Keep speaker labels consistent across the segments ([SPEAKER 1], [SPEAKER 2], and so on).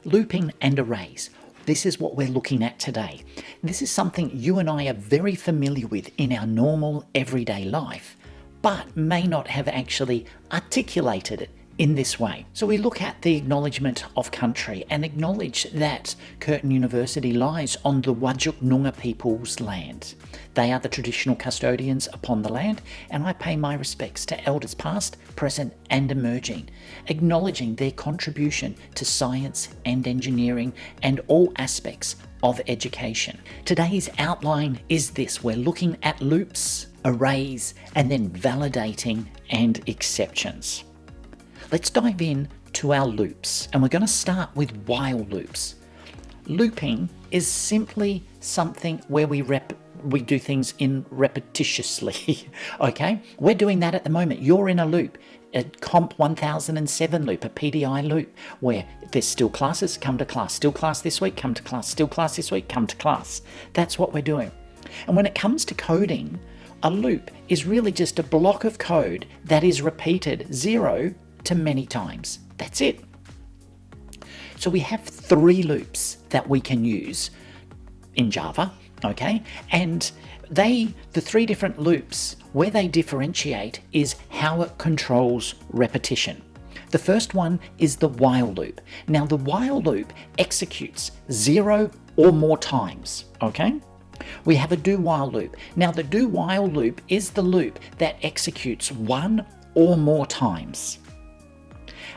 [SPEAKER 1] looping and arrays. This is what we're looking at today. This is something you and I are very familiar with in our normal everyday life, but may not have actually articulated it in this way. So we look at the acknowledgement of country and acknowledge that Curtin University lies on the Whadjuk Noongar people's land. They are the traditional custodians upon the land, and I pay my respects to elders past, present and emerging, acknowledging their contribution to science and engineering and all aspects of education. Today's outline is this. We're looking at loops, arrays, and then validating and exceptions. Let's dive in to our loops, and we're going to start with while loops. Looping is simply something where we do things in repetitiously, okay? We're doing that at the moment. You're in a loop, a COMP1007 loop, a PDI loop, where there's still classes, come to class, still class this week, come to class, still class this week, come to class. That's what we're doing. And when it comes to coding, a loop is really just a block of code that is repeated 0 to many times. That's it. So we have 3 loops that we can use in Java, okay? And the 3 different loops, where they differentiate is how it controls repetition. The first one is the while loop. Now the while loop executes 0 or more times, okay? We have a do while loop. Now the do while loop is the loop that executes 1 or more times.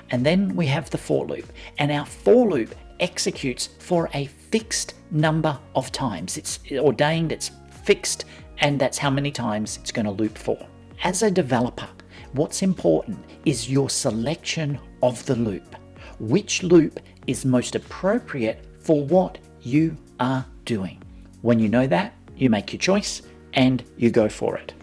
[SPEAKER 1] And then we have the for loop, and our for loop executes for a fixed number of times. It's ordained, it's fixed, and that's how many times it's going to loop for. As a developer, what's important is your selection of the loop. Which loop is most appropriate for what you are doing? When you know that, you make your choice and you go for it.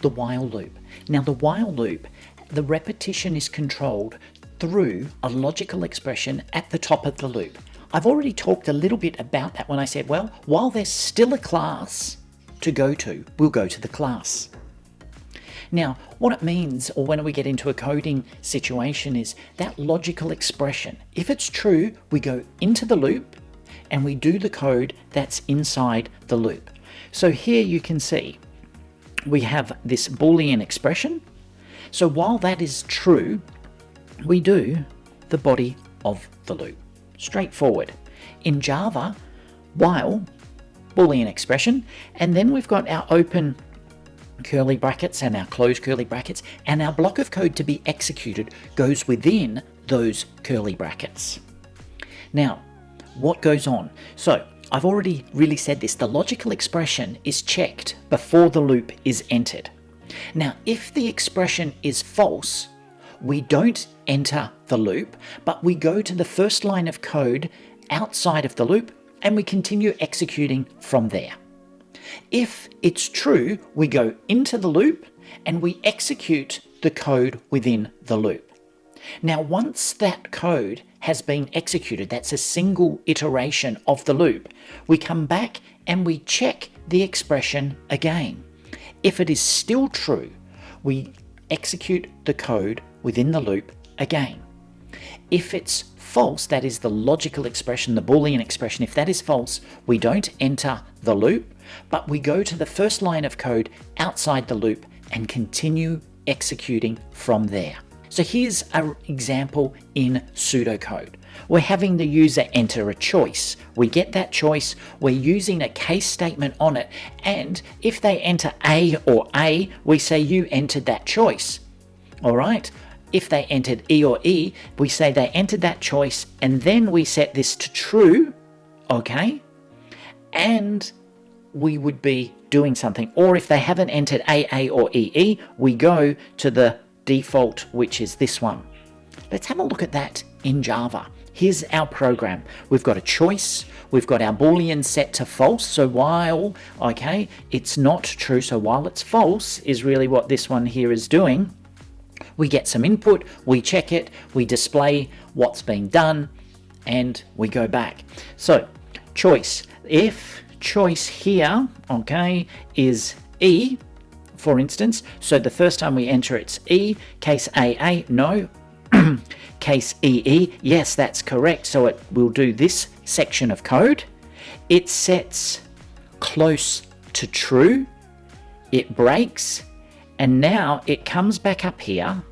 [SPEAKER 1] The while loop. Now the while loop, the repetition is controlled through a logical expression at the top of the loop. I've already talked a little bit about that when I said, well, while there's still a class to go to, we'll go to the class. Now, what it means, or when we get into a coding situation, is that logical expression. If it's true, we go into the loop and we do the code that's inside the loop. So here you can see we have this Boolean expression. So while that is true, we do the body of the loop. Straightforward. In Java, while, Boolean expression, and then we've got our open curly brackets and our closed curly brackets, and our block of code to be executed goes within those curly brackets. Now, what goes on? So, I've already really said this, the logical expression is checked before the loop is entered. Now, if the expression is false, we don't enter the loop, but we go to the first line of code outside of the loop and we continue executing from there. If it's true, we go into the loop and we execute the code within the loop. Now, once that code has been executed, that's a single iteration of the loop, we come back and we check the expression again. If it is still true, we execute the code within the loop again. If it's false, that is the logical expression, the Boolean expression, if that is false, we don't enter the loop, but we go to the first line of code outside the loop and continue executing from there. So here's an example in pseudocode. We're having the user enter a choice. We get that choice, we're using a case statement on it, and if they enter A or A, we say you entered that choice. All right? If they entered E or E, we say they entered that choice, and then we set this to true, okay? And we would be doing something. Or if they haven't entered AA or EE, we go to the default, which is this one. Let's have a look at that in Java. Here's our program. We've got a choice. We've got our Boolean set to false. So while, okay, it's not true. So while it's false is really what this one here is doing. We get some input, we check it, we display what's being done, and we go back. So choice. If choice here, okay, is E, for instance, so the first time we enter it's E, case AA, no, case EE, yes, that's correct. So it will do this section of code. It sets close to true, it breaks, and now it comes back up here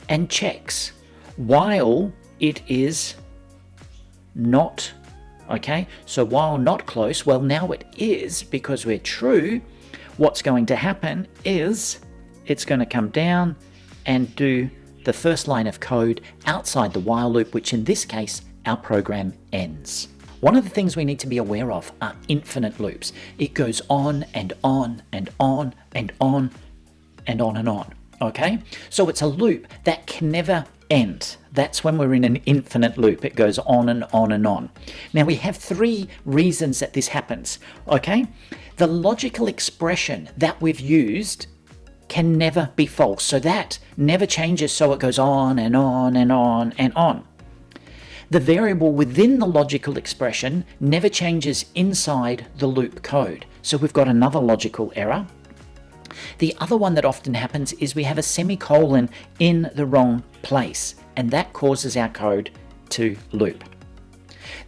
[SPEAKER 1] and checks while it is not, okay? So while not close, well, now it is, because we're true. What's going to happen is it's going to come down and do the first line of code outside the while loop, which in this case, our program ends. One of the things we need to be aware of are infinite loops. It goes on and on and on and on and on and on, okay? So it's a loop that can never end. That's when we're in an infinite loop. It goes on and on and on. Now we have three reasons that this happens, okay? The logical expression that we've used can never be false. So that never changes, so it goes on and on and on and on. The variable within the logical expression never changes inside the loop code. So we've got another logical error. The other one that often happens is we have a semicolon in the wrong place, and that causes our code to loop.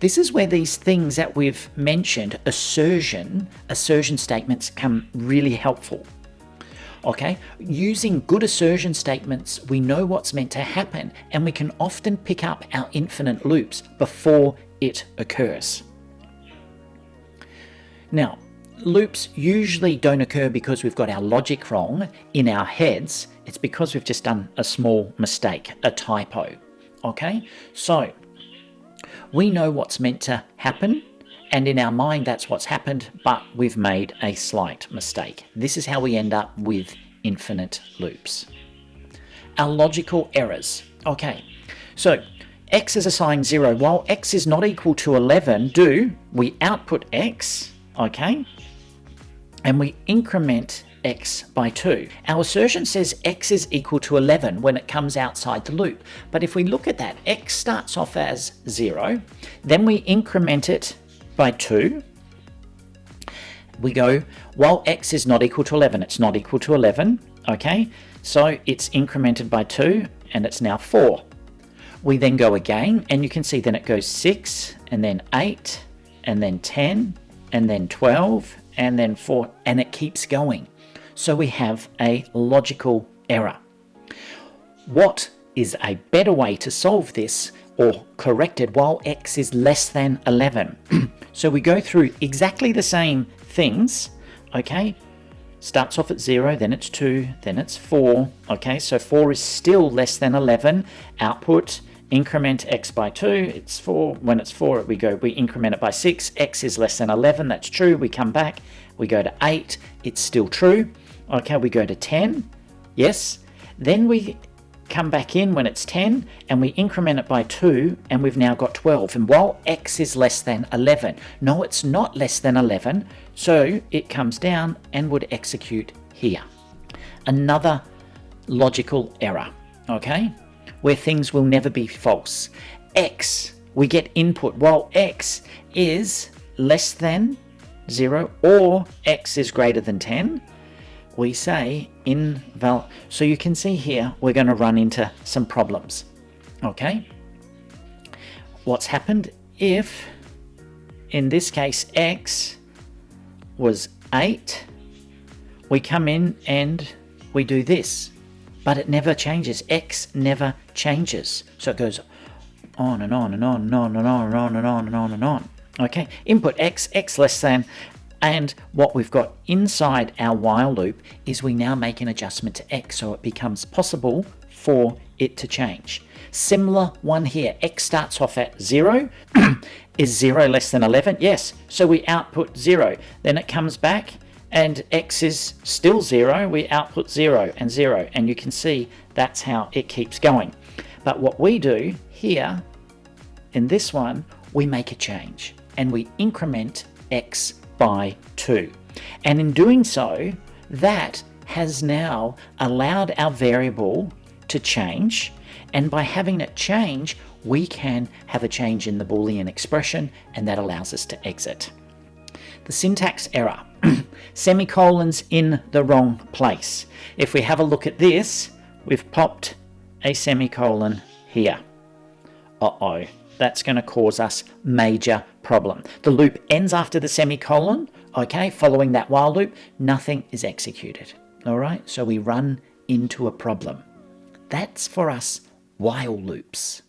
[SPEAKER 1] This is where these things that we've mentioned, assertion statements, come really helpful. Okay, using good assertion statements, we know what's meant to happen, and we can often pick up our infinite loops before it occurs. Now, loops usually don't occur because we've got our logic wrong in our heads. It's because we've just done a small mistake, a typo. Okay, so we know what's meant to happen, and in our mind that's what's happened, but we've made a slight mistake. This is how we end up with infinite loops. Our logical errors. Okay, so x is assigned 0. While x is not equal to 11, we output x, okay, and we increment x by 2. Our assertion says x is equal to 11 when it comes outside the loop. But if we look at that, x starts off as 0, then we increment it by 2. We go, while x is not equal to 11, it's not equal to 11, okay? So it's incremented by 2, and it's now 4. We then go again, and you can see then it goes 6, and then 8, and then 10, and then 12, and then 4, and it keeps going. So we have a logical error. What is a better way to solve this or correct it while x is less than 11? So we go through exactly the same things, okay? Starts off at 0, then it's 2, then it's 4, okay? So 4 is still less than 11. Output, increment x by 2, it's 4. When it's 4, we increment it by 6. X is less than 11, that's true. We come back, we go to 8, it's still true. Okay, we go to 10, yes. Then we come back in when it's 10, and we increment it by 2, and we've now got 12. And while x is less than 11, no, it's not less than 11, so it comes down and would execute here. Another logical error, okay, where things will never be false. X, we get input while x is less than 0 or x is greater than 10. We say invalid. So you can see here we're going to run into some problems. Okay, what's happened if in this case x was 8, we come in and we do this, but it never changes. X never changes, so it goes on and on and on and on and on and on and on and on and on. Okay, input x less than. And what we've got inside our while loop is we now make an adjustment to x, so it becomes possible for it to change. Similar one here, x starts off at 0. Is 0 less than 11? Yes, so we output 0. Then it comes back and x is still 0. We output 0 and 0, and you can see that's how it keeps going. But what we do here in this one, we make a change and we increment x by 2. And in doing so, that has now allowed our variable to change, and by having it change, we can have a change in the Boolean expression, and that allows us to exit. The syntax error, semicolons in the wrong place. If we have a look at this, we've popped a semicolon here. Uh-oh, that's going to cause us major problem. The loop ends after the semicolon, okay, following that while loop, nothing is executed, all right? So we run into a problem. That's for us while loops.